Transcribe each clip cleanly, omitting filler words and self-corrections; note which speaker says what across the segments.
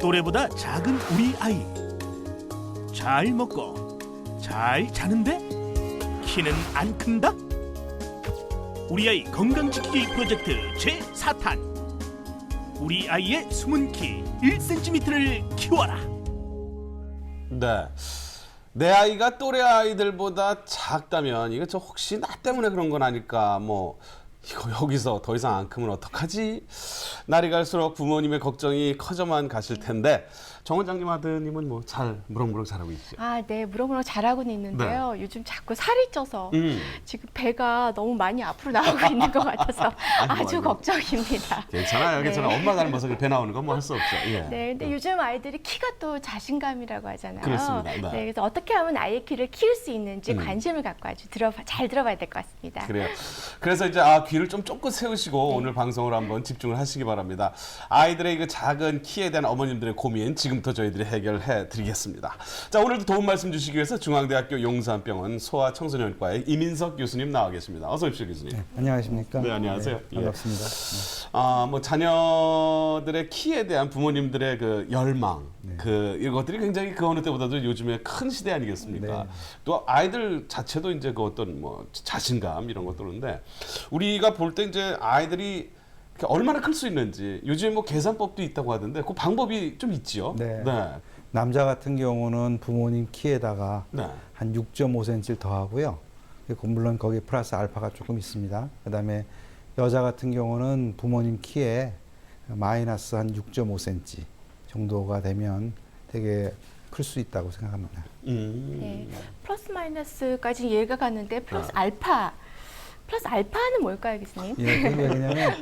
Speaker 1: 또래보다 작은 우리 아이. 잘 먹고 잘 자는데 키는 안 큰다? 우리 아이 건강지키기 프로젝트 제4탄. 우리 아이의 숨은 키 1cm를 키워라.
Speaker 2: 네. 내 아이가 또래 아이들보다 작다면 이거 저 혹시 나 때문에 그런 건 아닐까? 뭐 이거 여기서 더 이상 안 크면 어떡하지? 날이 갈수록 부모님의 걱정이 커져만 가실 텐데 정 원장님 아드님은 뭐 잘 무럭무럭 잘하고 있죠?
Speaker 3: 아, 네, 무럭무럭 잘하고는 있는데요. 요즘 자꾸 살이 쪄서 지금 배가 너무 많이 앞으로 나오고 있는 것 같아서 아주 걱정입니다.
Speaker 2: 괜찮아요, 괜찮아.
Speaker 3: 네.
Speaker 2: 엄마 닮아서 배 나오는 건 뭐 할 수 없죠. 예.
Speaker 3: 네, 근데 요즘 아이들이 키가 또 자신감이라고 하잖아요.
Speaker 2: 그렇습니다. 네.
Speaker 3: 네, 그래서 어떻게 하면 아이의 키를 키울 수 있는지 관심을 갖고 아주 잘 들어봐야 될 것 같습니다.
Speaker 2: 그래요. 그래서 이제 귀를 좀 쫑긋 세우시고 오늘 방송을 한번 집중을 하시기 바랍니다. 아이들의 그 작은 키에 대한 어머님들의 고민 지금부터 저희들이 해결해 드리겠습니다. 자, 오늘도 도움 말씀 주시기 위해서 중앙대학교 용산병원 소아청소년과의 이민석 교수님 나와 계십니다. 어서 오십시오, 교수님.
Speaker 4: 네, 안녕하십니까?
Speaker 2: 네, 안녕하세요.
Speaker 4: 네, 반갑습니다.
Speaker 2: 뭐 자녀들의 키에 대한 부모님들의 그 열망, 이런 것들이 굉장히 그 어느 때보다도 요즘에 큰 시대 아니겠습니까?
Speaker 4: 네.
Speaker 2: 또 아이들 자체도 이제 그 어떤 뭐 자신감 이런 것들인데 우리가 볼 때 이제 아이들이 얼마나 클 수 있는지 요즘에 뭐 계산법도 있다고 하던데 그 방법이 좀 있지요.
Speaker 4: 네. 남자 같은 경우는 부모님 키에다가
Speaker 2: 네.
Speaker 4: 한 6.5cm를 더하고요. 물론 거기에 플러스 알파가 조금 있습니다. 그다음에 여자 같은 경우는 부모님 키에 마이너스 한 6.5cm 정도가 되면 되게 클 수 있다고 생각합니다.
Speaker 3: 네, 플러스 마이너스까지 이해가 가는데 플러스 알파는 뭘까요, 교수님?
Speaker 4: 예, 그게 왜냐면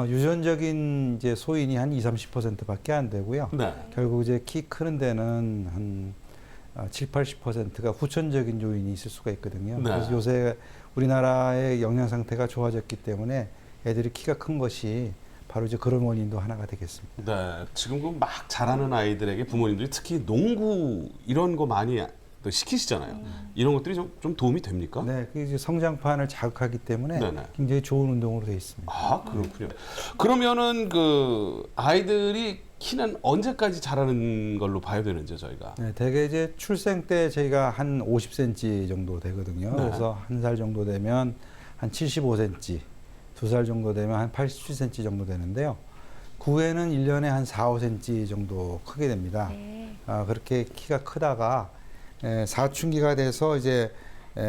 Speaker 4: 유전적인 이제 소인이 한 20-30%밖에 안 되고요.
Speaker 2: 네.
Speaker 4: 결국 이제 키 크는 데는 한 70-80%가 후천적인 요인이 있을 수가 있거든요.
Speaker 2: 네.
Speaker 4: 그래서 요새 우리나라의 영양 상태가 좋아졌기 때문에 애들이 키가 큰 것이 바로 이제 그런 원인도 하나가 되겠습니다.
Speaker 2: 네. 지금 그 막 자라는 아이들에게 부모님들이 특히 농구 이런 거 많이 또 시키시잖아요. 이런 것들이 좀 도움이 됩니까?
Speaker 4: 네, 그 이제 성장판을 자극하기 때문에
Speaker 2: 네네.
Speaker 4: 굉장히 좋은 운동으로 되어 있습니다.
Speaker 2: 아, 그렇군요. 그러면은 그 아이들이 키는 언제까지 자라는 걸로 봐야 되는지 저희가.
Speaker 4: 네, 대개 이제 출생 때 저희가 한 50cm 정도 되거든요.
Speaker 2: 네.
Speaker 4: 그래서 한 살 정도 되면 한 75cm, 2살 정도 되면 한 87cm 정도 되는데요. 그 후에는 1년에 한 4-5cm 정도 크게 됩니다.
Speaker 3: 네.
Speaker 4: 그렇게 키가 크다가 사춘기가 돼서 이제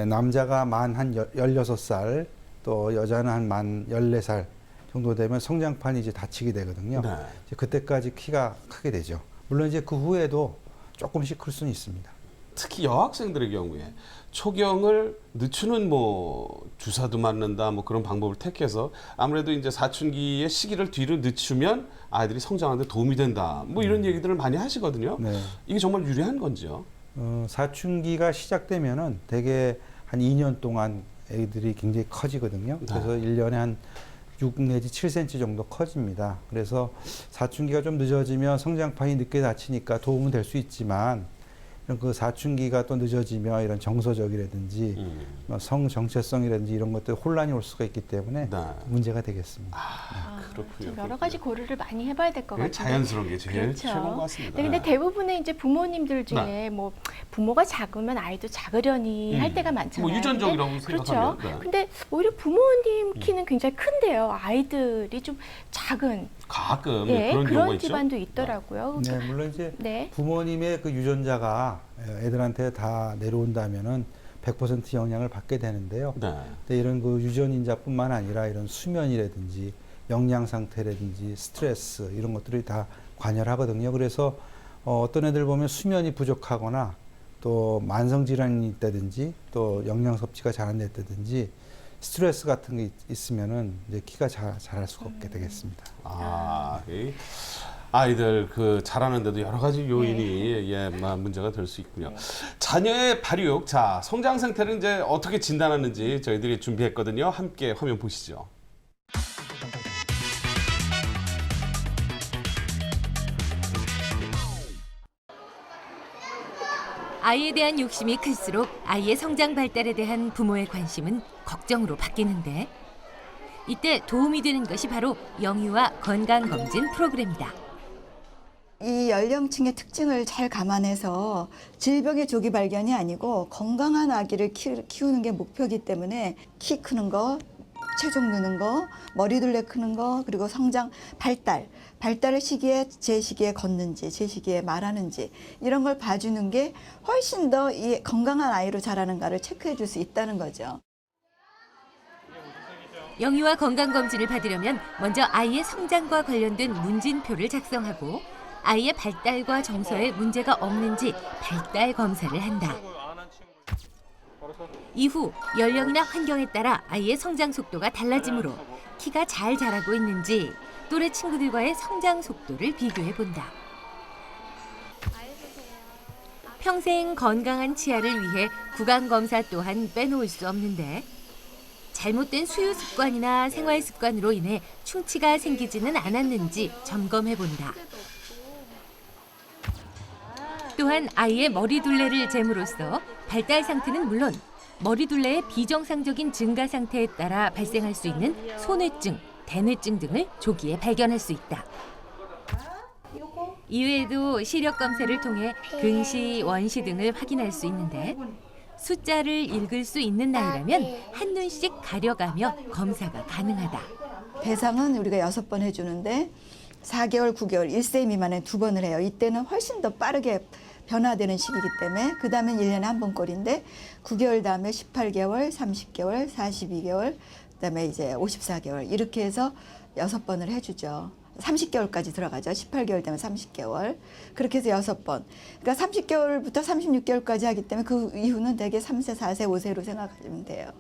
Speaker 4: 남자가 만 한 16살 또 여자는 한 만 14살 정도 되면 성장판이 이제 닫히게 되거든요.
Speaker 2: 네.
Speaker 4: 이제 그때까지 키가 크게 되죠. 물론 이제 그 후에도 조금씩 클 수는 있습니다.
Speaker 2: 특히 여학생들의 경우에 초경을 늦추는 뭐 주사도 맞는다 뭐 그런 방법을 택해서 아무래도 이제 사춘기의 시기를 뒤로 늦추면 아이들이 성장하는 데 도움이 된다. 뭐 이런 얘기들을 많이 하시거든요.
Speaker 4: 네.
Speaker 2: 이게 정말 유리한 건지요?
Speaker 4: 사춘기가 시작되면은 대개 한 2년 동안 애들이 굉장히 커지거든요. 그래서 1년에 한 6 내지 7cm 정도 커집니다. 그래서 사춘기가 좀 늦어지면 성장판이 늦게 닫히니까 도움은 될 수 있지만 이런 그 사춘기가 또 늦어지면 이런 정서적이라든지 성 정체성이라든지 이런 것들 혼란이 올 수가 있기 때문에
Speaker 2: 네.
Speaker 4: 문제가 되겠습니다.
Speaker 2: 그렇군요.
Speaker 3: 좀 여러 가지 고려를 많이 해봐야 될 것 같아요.
Speaker 2: 자연스러운 게 제일
Speaker 3: 그렇죠.
Speaker 2: 최고인 것 같습니다.
Speaker 3: 네, 근데 대부분의 이제 부모님들 중에 뭐 부모가 작으면 아이도 작으려니 할 때가 많잖아요.
Speaker 2: 뭐 유전적이라고
Speaker 3: 근데,
Speaker 2: 생각하면.
Speaker 3: 그렇죠.
Speaker 2: 네.
Speaker 3: 근데 오히려 부모님 키는 굉장히 큰데요. 아이들이 좀 작은
Speaker 2: 가끔
Speaker 3: 네,
Speaker 2: 그런 경우가
Speaker 3: 그런
Speaker 2: 있죠.
Speaker 3: 집안도 있더라고요.
Speaker 4: 네, 물론 이제
Speaker 3: 네.
Speaker 4: 부모님의 그 유전자가 애들한테 다 내려온다면은 100% 영향을 받게 되는데요.
Speaker 2: 네.
Speaker 4: 근데 이런 그 유전인자뿐만 아니라 이런 수면이라든지 영양 상태라든지 스트레스 이런 것들이 다 관여를 하거든요. 그래서 어떤 애들 보면 수면이 부족하거나 또 만성 질환이 있다든지 또 영양 섭취가 잘 안 됐다든지 스트레스 같은 게 있으면은 이제 키가 자랄 수가 없게 되겠습니다.
Speaker 2: 이 아이들 그 자라는데도 여러 가지 요인이 문제가 될 수 있군요. 자녀의 발육, 자 성장 상태를 이제 어떻게 진단하는지 저희들이 준비했거든요. 함께 화면 보시죠.
Speaker 5: 아이에 대한 욕심이 클수록 아이의 성장 발달에 대한 부모의 관심은 걱정으로 바뀌는데 이때 도움이 되는 것이 바로 영유아 건강검진 프로그램이다.
Speaker 6: 이 연령층의 특징을 잘 감안해서 질병의 조기 발견이 아니고 건강한 아기를 키우는 게 목표이기 때문에 키 크는 거, 체중 느는 거, 머리둘레 크는 거, 그리고 성장, 발달의 시기에 제 시기에 걷는지, 제 시기에 말하는지 이런 걸 봐주는 게 훨씬 더 이 건강한 아이로 자라는가를 체크해 줄 수 있다는 거죠.
Speaker 5: 영유아 건강검진을 받으려면 먼저 아이의 성장과 관련된 문진표를 작성하고 아이의 발달과 정서에 문제가 없는지 발달 검사를 한다. 이후 연령이나 환경에 따라 아이의 성장 속도가 달라지므로 키가 잘 자라고 있는지 또래 친구들과의 성장 속도를 비교해 본다. 평생 건강한 치아를 위해 구강 검사 또한 빼놓을 수 없는데 잘못된 수유 습관이나 생활 습관으로 인해 충치가 생기지는 않았는지 점검해 본다. 또한 아이의 머리둘레를 잴으로써 발달 상태는 물론 머리둘레의 비정상적인 증가 상태에 따라 발생할 수 있는 소뇌증, 대뇌증 등을 조기에 발견할 수 있다. 이외에도 시력 검사를 통해 근시, 원시 등을 확인할 수 있는데 숫자를 읽을 수 있는 나이라면 한눈씩 가려가며 검사가 가능하다.
Speaker 6: 대상은 우리가 6번 해주는데 4개월, 9개월, 1세 미만에 2번을 해요. 이때는 훨씬 더 빠르게 변화되는 시기이기 때문에 그 다음에 1년에 한 번꼴인데 9개월 다음에 18개월, 30개월, 42개월, 그 다음에 이제 54개월 이렇게 해서 6번을 해주죠. 30개월까지 들어가죠. 18개월 되면 30개월. 그렇게 해서 6번. 그러니까 30개월부터 36개월까지 하기 때문에 그 이후는 대개 3세, 4세, 5세로 생각하시면 돼요.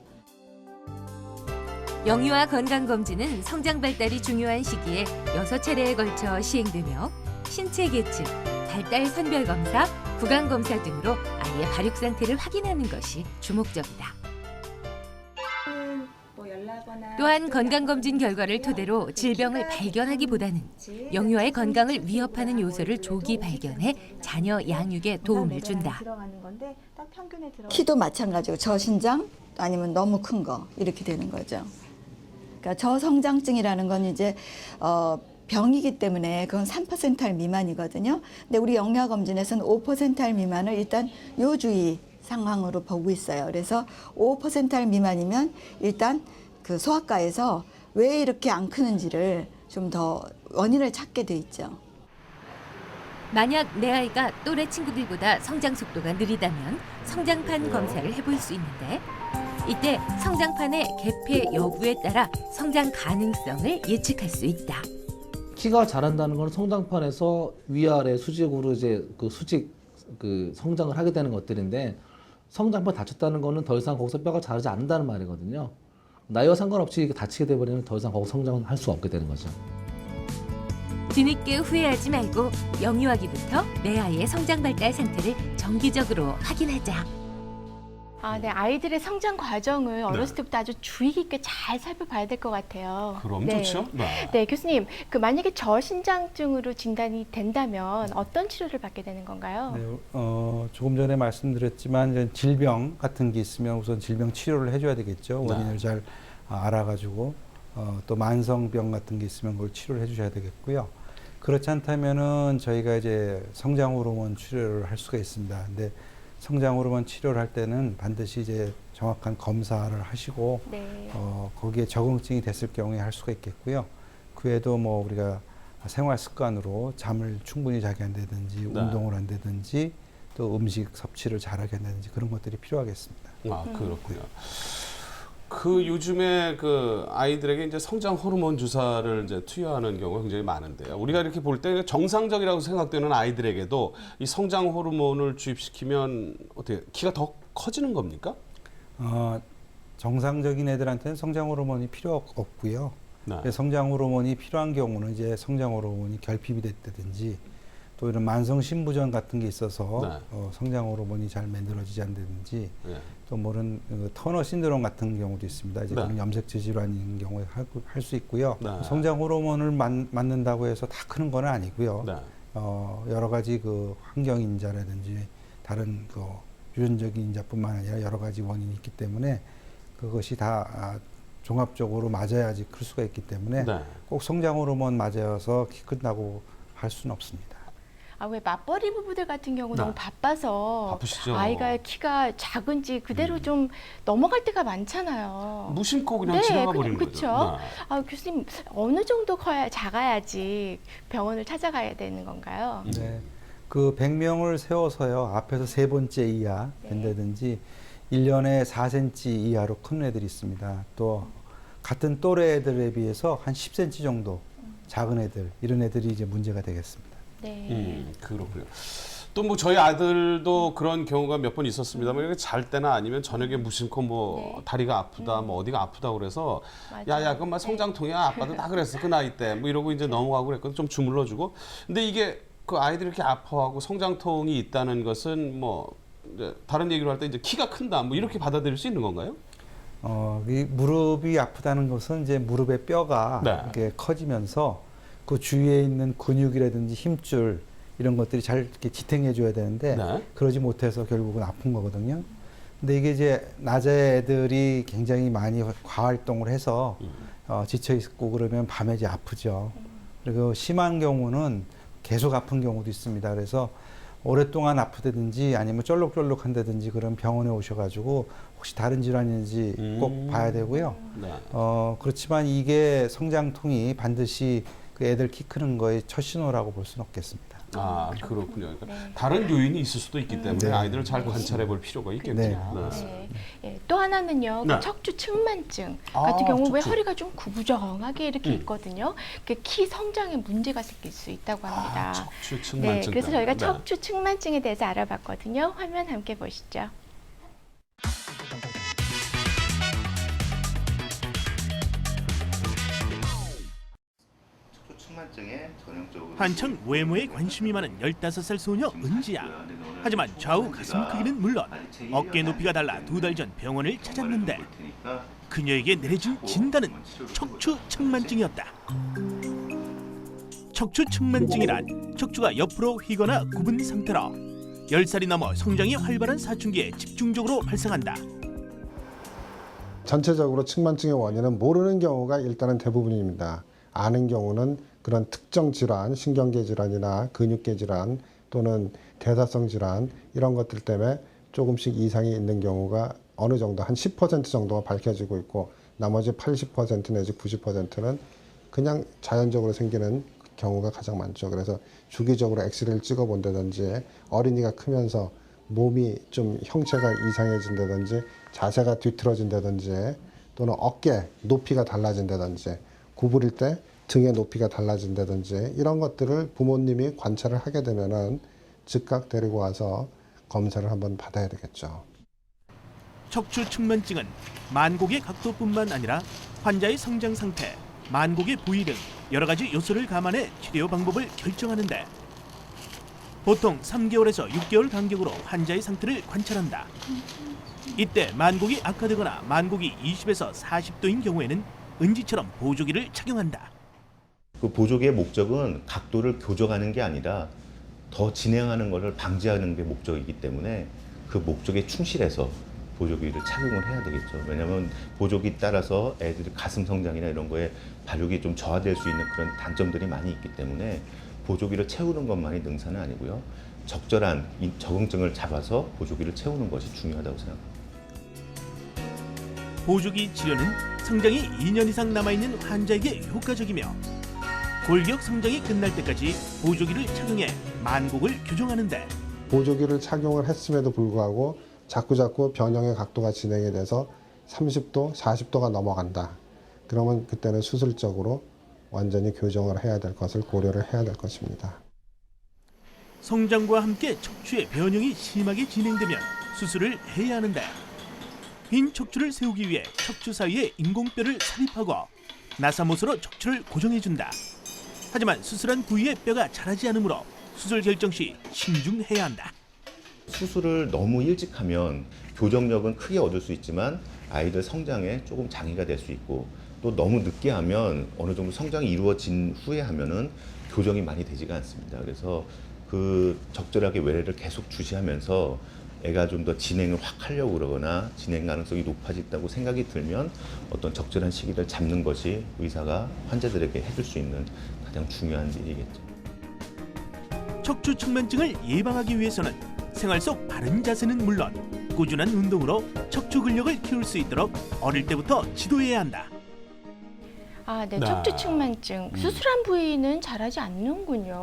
Speaker 5: 영유아 건강검진은 성장 발달이 중요한 시기에 6차례에 걸쳐 시행되며 신체 계층, 발달 선별 검사, 구강 검사 등으로 아이의 발육 상태를 확인하는 것이 주목적이다. 또한 건강검진 결과를 토대로 질병을 발견하기보다는 영유아의 건강을 위협하는 요소를 조기 발견해 자녀 양육에 도움을 준다.
Speaker 6: 키도 마찬가지고 저신장 아니면 너무 큰 거 이렇게 되는 거죠. 그러니까 저성장증이라는 건 이제 병이기 때문에 그건 3%알 미만이거든요. 근데 우리 영유아 검진에서는 5%알 미만을 일단 요주의 상황으로 보고 있어요. 그래서 5%알 미만이면 일단 그 소아과에서 왜 이렇게 안 크는지를 좀 더 원인을 찾게 돼 있죠.
Speaker 5: 만약 내 아이가 또래 친구들보다 성장 속도가 느리다면 성장판 검사를 해볼 수 있는데 이때 성장판의 개폐 여부에 따라 성장 가능성을 예측할 수 있다.
Speaker 7: 키가 자란다는 건 성장판에서 위아래 수직으로 이제 그 성장을 하게 되는 것들인데 성장판 다쳤다는 거는 더 이상 거기서 뼈가 자라지 않는다는 말이거든요. 나이와 상관없이 다치게 되버리면 더 이상 거기서 성장을 할 수 없게 되는 거죠.
Speaker 5: 뒤늦게 후회하지 말고 영유아기부터 내 아이의 성장 발달 상태를 정기적으로 확인하자.
Speaker 3: 네, 아이들의 성장 과정을 어렸을 때부터 아주 주의 깊게 잘 살펴봐야 될 것 같아요.
Speaker 2: 그럼
Speaker 3: 네.
Speaker 2: 좋죠. 네.
Speaker 3: 네, 교수님, 만약에 저신장증으로 진단이 된다면 어떤 치료를 받게 되는 건가요?
Speaker 4: 네, 조금 전에 말씀드렸지만 이제 질병 같은 게 있으면 우선 질병 치료를 해줘야 되겠죠. 원인을 잘 알아가지고 또 만성병 같은 게 있으면 그걸 치료를 해주셔야 되겠고요. 그렇지 않다면은 저희가 이제 성장 호르몬 치료를 할 수가 있습니다. 근데 성장 호르몬 치료를 할 때는 반드시 이제 정확한 검사를 하시고
Speaker 3: 네.
Speaker 4: 거기에 적응증이 됐을 경우에 할 수가 있겠고요. 그 외에도 뭐 우리가 생활 습관으로 잠을 충분히 자게 한다든지 운동을 한다든지 또 음식 섭취를 잘하게 한다든지 그런 것들이 필요하겠습니다.
Speaker 2: 아, 그렇군요. 그 요즘에 그 아이들에게 이제 성장 호르몬 주사를 이제 투여하는 경우가 굉장히 많은데요. 우리가 이렇게 볼 때 정상적이라고 생각되는 아이들에게도 이 성장 호르몬을 주입시키면 어떻게 키가 더 커지는 겁니까?
Speaker 4: 정상적인 애들한테는 성장 호르몬이 필요 없고요.
Speaker 2: 네.
Speaker 4: 성장 호르몬이 필요한 경우는 이제 성장 호르몬이 결핍이 됐다든지 또 이런 만성 신부전 같은 게 있어서 성장 호르몬이 잘 만들어지지 않다든지 또 모른 터너 신드롬 같은 경우도 있습니다. 이제 그런 염색체 질환인 경우에 할 수 있고요. 성장 호르몬을 맞는다고 해서 다 크는 건 아니고요. 여러 가지 그 환경 인자라든지 다른 그 유전적인 인자뿐만 아니라 여러 가지 원인이 있기 때문에 그것이 다 종합적으로 맞아야지 클 수가 있기 때문에 꼭 성장 호르몬 맞아서 키 큰다고 할 수는 없습니다.
Speaker 3: 왜 맞벌이 부부들 같은 경우
Speaker 2: 네.
Speaker 3: 너무 바빠서
Speaker 2: 바쁘시죠?
Speaker 3: 아이가 키가 작은지 그대로 좀 넘어갈 때가 많잖아요.
Speaker 2: 무심코 그냥
Speaker 3: 네,
Speaker 2: 지나가
Speaker 3: 그냥
Speaker 2: 버리는
Speaker 3: 그쵸.
Speaker 2: 거죠. 네.
Speaker 3: 교수님 어느 정도 커야 작아야지 병원을 찾아가야 되는 건가요?
Speaker 4: 네. 그 100명을 세워서요. 앞에서 3번째 이하 된다든지 1년에 4cm 이하로 큰 애들이 있습니다. 또 같은 또래 애들에 비해서 한 10cm 정도 작은 애들, 이런 애들이 이제 문제가 되겠습니다.
Speaker 3: 네.
Speaker 2: 그렇군요. 또 뭐 저희 아들도 그런 경우가 몇 번 있었습니다만 이렇게 잘 때나 아니면 저녁에 무심코 뭐
Speaker 3: 네.
Speaker 2: 다리가 아프다, 뭐 어디가 아프다 그래서
Speaker 3: 맞아요.
Speaker 2: 야야 그건 막 성장통이야. 아빠도 다 그랬어 그 나이 때 뭐 이러고 이제 넘어가고 그랬거든. 좀 주물러주고. 근데 이게 그 아이들이 이렇게 아파하고 성장통이 있다는 것은 뭐 이제 다른 얘기로 할 때 이제 키가 큰다 뭐 이렇게 받아들일 수 있는 건가요?
Speaker 4: 이 무릎이 아프다는 것은 이제 무릎의 뼈가
Speaker 2: 네.
Speaker 4: 이렇게 커지면서 그 주위에 있는 근육이라든지 힘줄 이런 것들이 잘 이렇게 지탱해 줘야 되는데
Speaker 2: 네.
Speaker 4: 그러지 못해서 결국은 아픈 거거든요. 근데 이게 이제 낮에 애들이 굉장히 많이 과활동을 해서 지쳐 있고 그러면 밤에 이제 아프죠. 그리고 심한 경우는 계속 아픈 경우도 있습니다. 그래서 오랫동안 아프다든지 아니면 쩔룩쩔룩한다든지 그런 병원에 오셔가지고 혹시 다른 질환인지 꼭 봐야 되고요.
Speaker 2: 네.
Speaker 4: 그렇지만 이게 성장통이 반드시 그 애들 키 크는 거의 첫 신호라고 볼 수는 없겠습니다.
Speaker 2: 아 그렇군요. 그러니까
Speaker 3: 네.
Speaker 2: 다른 요인이 있을 수도 있기 때문에
Speaker 4: 네.
Speaker 2: 아이들을 잘 관찰해 볼 필요가 있겠네요.
Speaker 4: 네.
Speaker 3: 네. 예, 또 하나는요,
Speaker 2: 네.
Speaker 3: 그 척추 측만증
Speaker 2: 아,
Speaker 3: 같은 경우 왜
Speaker 2: 척추.
Speaker 3: 허리가 좀 구부정하게 이렇게 있거든요. 그 키 성장에 문제가 생길 수 있다고 합니다.
Speaker 2: 척추
Speaker 3: 네,
Speaker 2: 측만증.
Speaker 3: 그래서 저희가
Speaker 2: 때문에.
Speaker 3: 척추 측만증에 대해서 알아봤거든요. 화면 함께 보시죠.
Speaker 8: 측만증에 전형적으로
Speaker 1: 한창 외모에 관심이 많은 15살 소녀 은지야. 하지만 좌우 가슴 크기는 물론 어깨 높이가 달라 2달 전 병원을 찾았는데 그녀에게 내려진 진단은 척추 측만증이었다. 척추 측만증이란 척추가 옆으로 휘거나 굽은 상태로 10살이 넘어 성장이 활발한 사춘기에 집중적으로 발생한다.
Speaker 9: 전체적으로 측만증의 원인은 모르는 경우가 일단은 대부분입니다. 아는 경우는 그런 특정 질환, 신경계 질환이나 근육계 질환 또는 대사성 질환 이런 것들 때문에 조금씩 이상이 있는 경우가 어느 정도 한 10% 정도가 밝혀지고 있고 나머지 80% 내지 90%는 그냥 자연적으로 생기는 경우가 가장 많죠. 그래서 주기적으로 엑스레이를 찍어본다든지 어린이가 크면서 몸이 좀 형체가 이상해진다든지 자세가 뒤틀어진다든지 또는 어깨 높이가 달라진다든지 구부릴 때 등의 높이가 달라진다든지 이런 것들을 부모님이 관찰을 하게 되면은 즉각 데리고 와서 검사를 한번 받아야 되겠죠.
Speaker 1: 척추 측만증은 만곡의 각도뿐만 아니라 환자의 성장 상태, 만곡의 부위 등 여러 가지 요소를 감안해 치료 방법을 결정하는데 보통 3개월에서 6개월 간격으로 환자의 상태를 관찰한다. 이때 만곡이 악화되거나 만곡이 20에서 40도인 경우에는 은지처럼 보조기를 착용한다.
Speaker 8: 그 보조기의 목적은 각도를 교정하는 게 아니라 더 진행하는 것을 방지하는 게 목적이기 때문에 그 목적에 충실해서 보조기를 착용을 해야 되겠죠. 왜냐하면 보조기 따라서 애들이 가슴 성장이나 이런 거에 발육이 좀 저하될 수 있는 그런 단점들이 많이 있기 때문에 보조기를 채우는 것만이 능사는 아니고요. 적절한 이 적응증을 잡아서 보조기를 채우는 것이 중요하다고 생각합니다.
Speaker 1: 보조기 치료는 성장이 2년 이상 남아있는 환자에게 효과적이며 골격 성장이 끝날 때까지 보조기를 착용해 만곡을 교정하는데
Speaker 9: 보조기를 착용을 했음에도 불구하고 자꾸자꾸 변형의 각도가 진행이 돼서 30도, 40도가 넘어간다. 그러면 그때는 수술적으로 완전히 교정을 해야 될 것을 고려를 해야 될 것입니다.
Speaker 1: 성장과 함께 척추의 변형이 심하게 진행되면 수술을 해야 하는데 빈 척추를 세우기 위해 척추 사이에 인공뼈를 삽입하고 나사못으로 척추를 고정해준다. 하지만 수술한 부위에 뼈가 자라지 않으므로 수술 결정 시 신중해야 한다.
Speaker 8: 수술을 너무 일찍 하면 교정력은 크게 얻을 수 있지만 아이들 성장에 조금 장애가 될 수 있고 또 너무 늦게 하면 어느 정도 성장이 이루어진 후에 하면은 교정이 많이 되지가 않습니다. 그래서 그 적절하게 외래를 계속 주시하면서 애가 좀 더 진행을 확 하려고 그러거나 진행 가능성이 높아졌다고 생각이 들면 어떤 적절한 시기를 잡는 것이 의사가 환자들에게 해줄 수 있는 가장 중요한 일이겠죠.
Speaker 1: 척추 측만증을 예방하기 위해서는 생활 속 바른 자세는 물론 꾸준한 운동으로 척추 근력을 키울 수 있도록 어릴 때부터 지도해야 한다.
Speaker 3: 아, 네.
Speaker 2: 네.
Speaker 3: 척추 측만증 수술한 부위는 자라지 않는군요.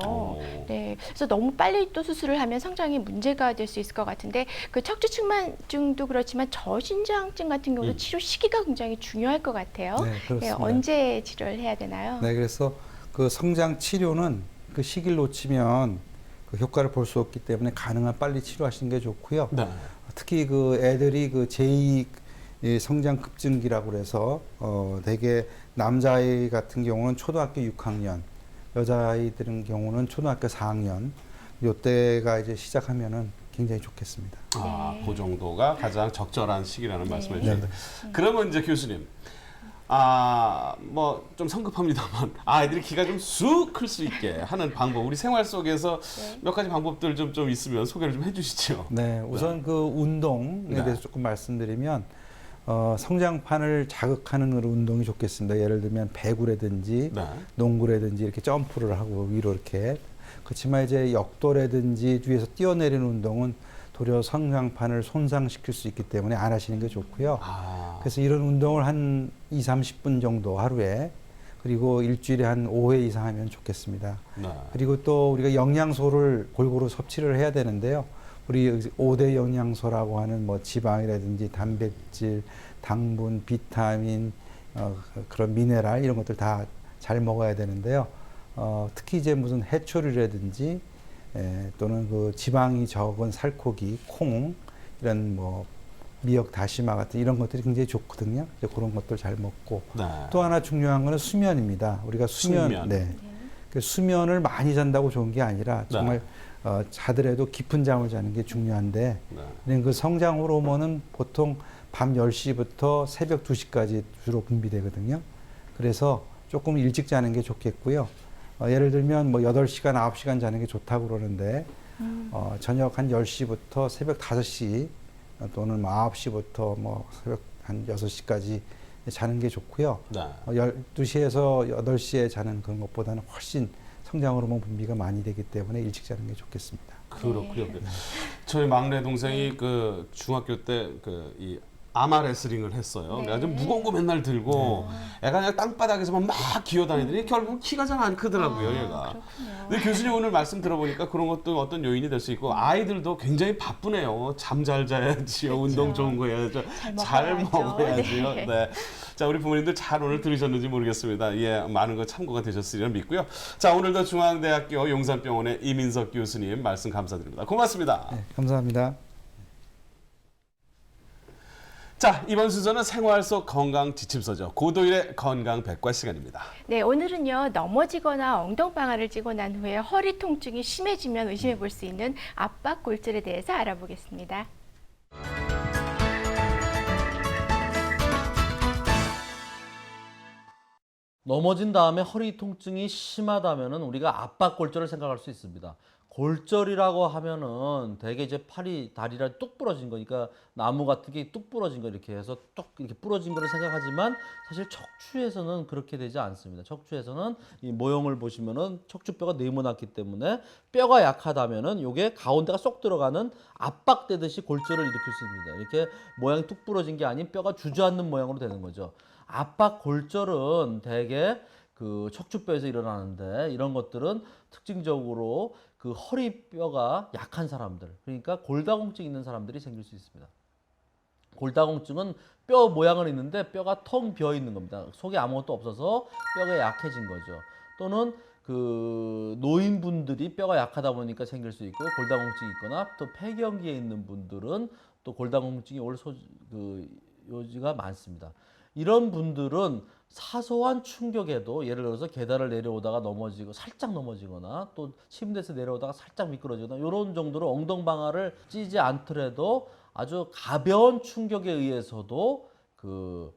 Speaker 3: 네. 그래서 너무 빨리 또 수술을 하면 성장에 문제가 될 수 있을 것 같은데 그 척추 측만증도 그렇지만 저신장증 같은 경우도 치료 시기가 굉장히 중요할 것 같아요.
Speaker 4: 네, 그렇습니다.
Speaker 3: 언제 치료를 해야 되나요?
Speaker 4: 네, 그래서 그 성장 치료는 그 시기를 놓치면 그 효과를 볼 수 없기 때문에 가능한 빨리 치료하시는 게 좋고요.
Speaker 2: 네.
Speaker 4: 특히 그 애들이 그 제2 성장 급증기라고 그래서 대개 남자아이 같은 경우는 초등학교 6학년, 여자아이들은 경우는 초등학교 4학년 요때가 이제 시작하면은 굉장히 좋겠습니다.
Speaker 2: 아, 그 정도가 가장 적절한 시기라는 말씀을
Speaker 4: 네.
Speaker 2: 해주셨는데 그러면 이제 교수님 뭐 좀 성급합니다만 아이들이 키가 좀 쑥 클 수 있게 하는 방법 우리 생활 속에서 몇 가지 방법들 좀 있으면 소개를 좀 해주시죠.
Speaker 4: 네, 우선 그 운동에
Speaker 2: 네.
Speaker 4: 대해서 조금 말씀드리면 성장판을 자극하는 그런 운동이 좋겠습니다. 예를 들면 배구라든지
Speaker 2: 네.
Speaker 4: 농구라든지 이렇게 점프를 하고 위로 이렇게. 그렇지만 이제 역도라든지 뒤에서 뛰어내리는 운동은 도리어 성장판을 손상시킬 수 있기 때문에 안 하시는 게 좋고요. 그래서 이런 운동을 한 20-30분 정도 하루에 그리고 일주일에 한 5회 이상 하면 좋겠습니다.
Speaker 2: 네.
Speaker 4: 그리고 또 우리가 영양소를 골고루 섭취를 해야 되는데요. 우리 5대 영양소라고 하는 뭐 지방이라든지 단백질, 당분, 비타민, 그런 미네랄 이런 것들 다 잘 먹어야 되는데요. 특히 이제 무슨 해초류라든지 또는 그 지방이 적은 살코기, 콩 이런 뭐 미역, 다시마 같은 이런 것들이 굉장히 좋거든요. 이제 그런 것들 잘 먹고
Speaker 2: 네.
Speaker 4: 또 하나 중요한 거는 수면입니다. 우리가 수면. 네. 그 수면을 많이 잔다고 좋은 게 아니라 정말 자더라도 깊은 잠을 자는 게 중요한데 그 성장 호르몬은 보통 밤 10시부터 새벽 2시까지 주로 분비되거든요. 그래서 조금 일찍 자는 게 좋겠고요. 예를 들면 뭐 8시간, 9시간 자는 게 좋다고 그러는데 저녁 한 10시부터 새벽 5시 또는 뭐 9시부터 뭐 새벽 한 6시까지 자는 게 좋고요.
Speaker 2: 네.
Speaker 4: 12시에서 8시에 자는 그런 것보다는 훨씬 성장 호르몬 분비가 많이 되기 때문에 일찍 자는 게 좋겠습니다.
Speaker 2: 그렇군요. 저희 막내 동생이 그 중학교 때 이 아마 레슬링을 했어요.
Speaker 3: 네.
Speaker 2: 아주 무거운 거 맨날 들고 애가 그냥 땅바닥에서만 막 기어다니더니 결국 키가 잘 안 크더라고요, 얘가.
Speaker 3: 그렇군요.
Speaker 2: 근데 교수님 오늘 말씀 들어보니까 그런 것도 어떤 요인이 될 수 있고 아이들도 굉장히 바쁘네요. 잠 잘 자야지요. 운동 좋은 거 해야죠. 잘 먹어야지요.
Speaker 3: 네.
Speaker 2: 네. 자, 우리 부모님들 잘 오늘 들으셨는지 모르겠습니다. 예, 많은 거 참고가 되셨으리라 믿고요. 자, 오늘도 중앙대학교 용산병원의 이민석 교수님 말씀 감사드립니다. 고맙습니다.
Speaker 4: 네, 감사합니다.
Speaker 2: 자, 이번 순서는 생활 속 건강 지침서죠. 고도일의 건강 백과 시간입니다.
Speaker 3: 네, 오늘은요, 넘어지거나 엉덩방아를 찌고 난 후에 허리 통증이 심해지면 의심해 볼 수 있는 압박골절에 대해서 알아보겠습니다.
Speaker 10: 넘어진 다음에 허리 통증이 심하다면은 우리가 압박골절을 생각할 수 있습니다. 골절이라고 하면은 대개 이제 팔이 다리가 뚝 부러진 거니까 나무 같은 게 뚝 부러진 거 이렇게 해서 뚝 이렇게 부러진 거를 생각하지만 사실 척추에서는 그렇게 되지 않습니다. 척추에서는 이 모형을 보시면은 척추뼈가 네모났기 때문에 뼈가 약하다면은 요게 가운데가 쏙 들어가는 압박되듯이 골절을 일으킬 수 있습니다. 이렇게 모양이 뚝 부러진 게 아닌 뼈가 주저앉는 모양으로 되는 거죠. 압박골절은 대개 그 척추뼈에서 일어나는데 이런 것들은 특징적으로 그 허리뼈가 약한 사람들, 그러니까 골다공증 있는 사람들이 생길 수 있습니다. 골다공증은 뼈 모양은 있는데 뼈가 텅 비어 있는 겁니다. 속에 아무것도 없어서 뼈가 약해진 거죠. 또는 그 노인분들이 뼈가 약하다 보니까 생길 수 있고 골다공증이 있거나 또 폐경기에 있는 분들은 또 골다공증이 올 요지가 많습니다. 이런 분들은 사소한 충격에도 예를 들어서 계단을 내려오다가 넘어지고 살짝 넘어지거나 또 침대에서 내려오다가 살짝 미끄러지거나 이런 정도로 엉덩방아를 찌지 않더라도 아주 가벼운 충격에 의해서도 그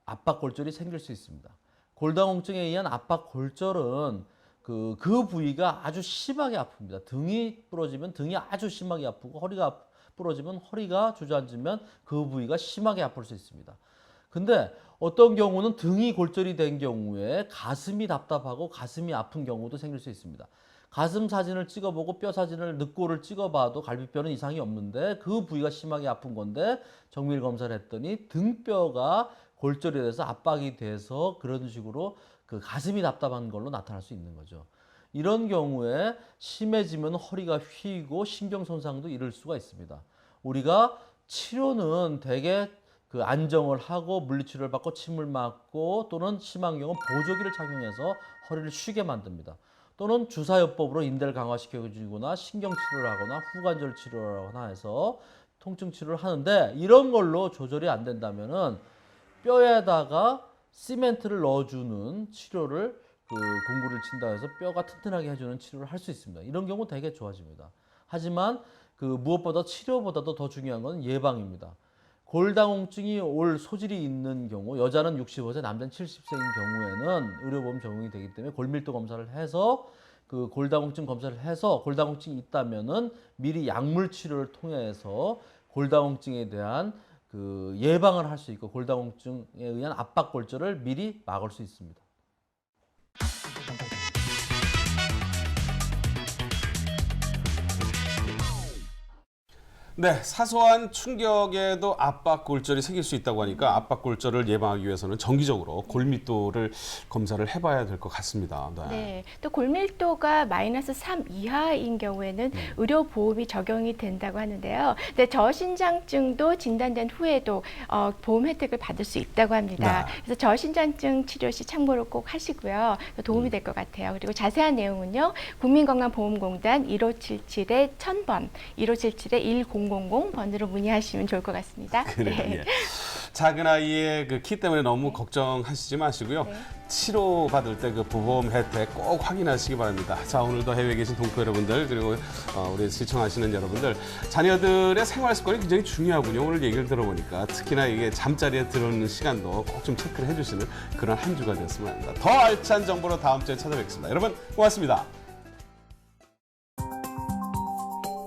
Speaker 10: 압박골절이 생길 수 있습니다. 골다공증에 의한 압박골절은 그 부위가 아주 심하게 아픕니다. 등이 부러지면 등이 아주 심하게 아프고 허리가 부러지면 허리가 주저앉으면 그 부위가 심하게 아플 수 있습니다. 근데 어떤 경우는 등이 골절이 된 경우에 가슴이 답답하고 가슴이 아픈 경우도 생길 수 있습니다. 가슴 사진을 찍어보고 뼈 사진을 늑골을 찍어봐도 갈비뼈는 이상이 없는데 그 부위가 심하게 아픈 건데 정밀 검사를 했더니 등뼈가 골절이 돼서 압박이 돼서 그런 식으로 그 가슴이 답답한 걸로 나타날 수 있는 거죠. 이런 경우에 심해지면 허리가 휘고 신경 손상도 이를 수가 있습니다. 우리가 치료는 대개 그 안정을 하고 물리치료를 받고 침을 맞고 또는 심한 경우 보조기를 착용해서 허리를 쉬게 만듭니다. 또는 주사요법으로 인대를 강화시켜주거나 신경치료를 하거나 후관절 치료를 하거나 해서 통증 치료를 하는데 이런 걸로 조절이 안 된다면은 뼈에다가 시멘트를 넣어주는 치료를 공구를 친다 해서 뼈가 튼튼하게 해주는 치료를 할 수 있습니다. 이런 경우 되게 좋아집니다. 하지만 무엇보다 치료보다도 더 중요한 건 예방입니다. 골다공증이 올 소질이 있는 경우 여자는 65세, 남자는 70세인 경우에는 의료보험 적용이 되기 때문에 골밀도 검사를 해서 골다공증 검사를 해서 골다공증이 있다면은 미리 약물 치료를 통해서 골다공증에 대한 예방을 할 수 있고 골다공증에 의한 압박 골절을 미리 막을 수 있습니다.
Speaker 2: 네, 사소한 충격에도 압박 골절이 생길 수 있다고 하니까 압박 골절을 예방하기 위해서는 정기적으로 골밀도를 검사를 해봐야 될 것 같습니다. 네.
Speaker 3: 네, 또 골밀도가 마이너스 3 이하인 경우에는 의료보험이 적용이 된다고 하는데요. 근데 저신장증도 진단된 후에도 보험 혜택을 받을 수 있다고 합니다.
Speaker 2: 네.
Speaker 3: 그래서 저신장증 치료 시 참고를 꼭 하시고요. 도움이 될 것 같아요. 그리고 자세한 내용은요. 국민건강보험공단 1577-1000번, 1577-1000 번으로 문의하시면 좋을 것 같습니다.
Speaker 2: 그래요.
Speaker 3: 네.
Speaker 2: 예. 작은 아이의 키 때문에 너무 걱정하시지 마시고요.
Speaker 3: 네.
Speaker 2: 치료 받을 때 보험 혜택 꼭 확인하시기 바랍니다. 자, 오늘도 해외에 계신 동포 여러분들 그리고 우리 시청하시는 여러분들 자녀들의 생활 습관이 굉장히 중요하군요. 오늘 얘기를 들어보니까 특히나 이게 잠자리에 들어오는 시간도 꼭 좀 체크를 해주시는 그런 한 주가 되었으면 합니다. 더 알찬 정보로 다음 주에 찾아뵙겠습니다. 여러분 고맙습니다.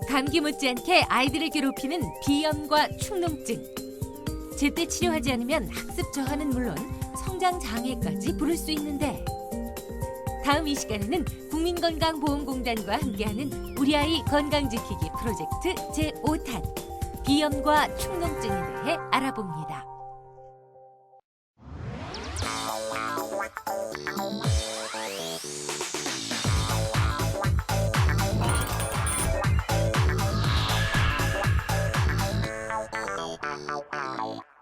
Speaker 5: 감기 못지않게 아이들을 괴롭히는 비염과 축농증. 제때 치료하지 않으면 학습 저하는 물론 성장 장애까지 부를 수 있는데 다음 이 시간에는 국민건강보험공단과 함께하는 우리 아이 건강지키기 프로젝트 제5탄 비염과 축농증에 대해 알아봅니다.
Speaker 11: Ow.